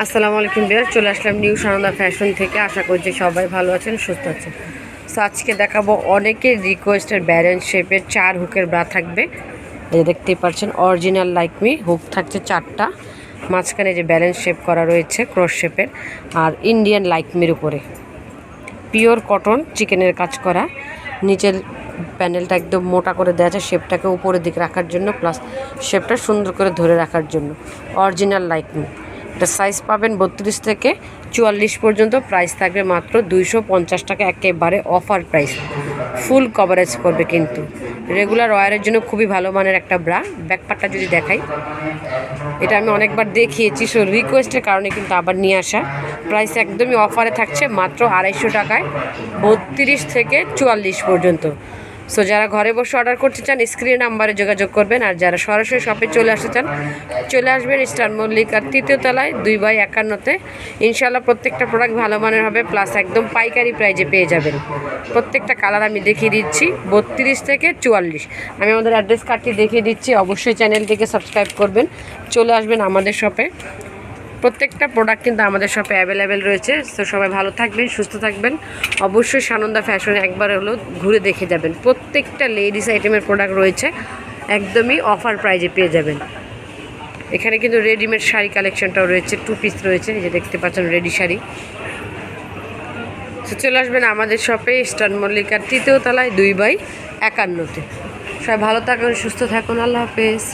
আসসালামু আলাইকুম বিয়ার, চলে আসলাম নিউ সানন্দা ফ্যাশন থেকে। আশা করছি সবাই ভালো আছেন, সুস্থ আছেন। সো আজকে দেখাবো অনেকের রিকোয়েস্টের ব্যারেন্স শেপের 4 হুকের ব্রা থাকবে। এই যে দেখতেই পাচ্ছেন, অরিজিনাল লাইক মি হুক থাকছে 4টা, মাঝখানে যে ব্যালেন্স শেপ করা রয়েছে ক্রস শেপের, আর ইন্ডিয়ান লাইক মির উপরে পিওর কটন চিকেনের কাজ করা। নিচের প্যানেলটা একদম মোটা করে দেওয়া আছে শেপটাকে উপরের দিকে রাখার জন্য, প্লাস শেপটা সুন্দর করে ধরে রাখার জন্য। অরিজিনাল লাইক মি, এটা সাইজ পাবেন 32 থেকে 44 পর্যন্ত। প্রাইস থাকবে মাত্র 250 টাকা, একেবারে অফার প্রাইস। ফুল কভারেজ করবে কিন্তু। রেগুলার ওয়ারের জন্য খুবই ভালো মানের একটা ব্রা। ব্যাকপার্টটা যদি দেখাই, এটা আমি অনেকবার দেখিয়েছি, সো রিকোয়েস্টের কারণে কিন্তু আবার নিয়ে আসা। প্রাইস একদমই অফারে থাকছে মাত্র 250 টাকায়, 32 থেকে 44 পর্যন্ত। সো যারা ঘরে বসে অর্ডার করতে চান স্ক্রিন নাম্বারে যোগাযোগ করবেন, আর যারা সরাসরি শপে চলে আসতে চান চলে আসবেন স্টার মল্লিকার 3য় তলায় 2/51-তে। ইনশাল্লাহ প্রত্যেকটা প্রোডাক্ট ভালো মানের হবে, প্লাস একদম পাইকারি প্রাইজে পেয়ে যাবেন। প্রত্যেকটা কালার আমি দেখিয়ে দিচ্ছি, 32 থেকে 44। আমি আমাদের অ্যাড্রেস কার্ডটি দেখিয়ে দিচ্ছি, অবশ্যই চ্যানেলটিকে সাবস্ক্রাইব করবেন, চলে আসবেন আমাদের শপে। প্রত্যেকটা প্রোডাক্ট কিন্তু আমাদের শপে অ্যাভেলেবেল রয়েছে। তো সবাই ভালো থাকবেন, সুস্থ থাকবেন। অবশ্যই সানন্দা ফ্যাশনে একবার হলো ঘুরে দেখে যাবেন। প্রত্যেকটা লেডিস আইটেমের প্রোডাক্ট রয়েছে, একদমই অফার প্রাইজে পেয়ে যাবেন। এখানে কিন্তু রেডিমেড শাড়ি কালেকশনটাও রয়েছে, 2 পিস রয়েছে, এই যে দেখতে পাচ্ছেন রেডি শাড়ি। তো চলে আসবেন আমাদের শপে স্টার মল্লিকার 3য় তলায় 2/51-তে। সবাই ভালো থাকুন, সুস্থ থাকুন, আল্লাহ হাফেজ।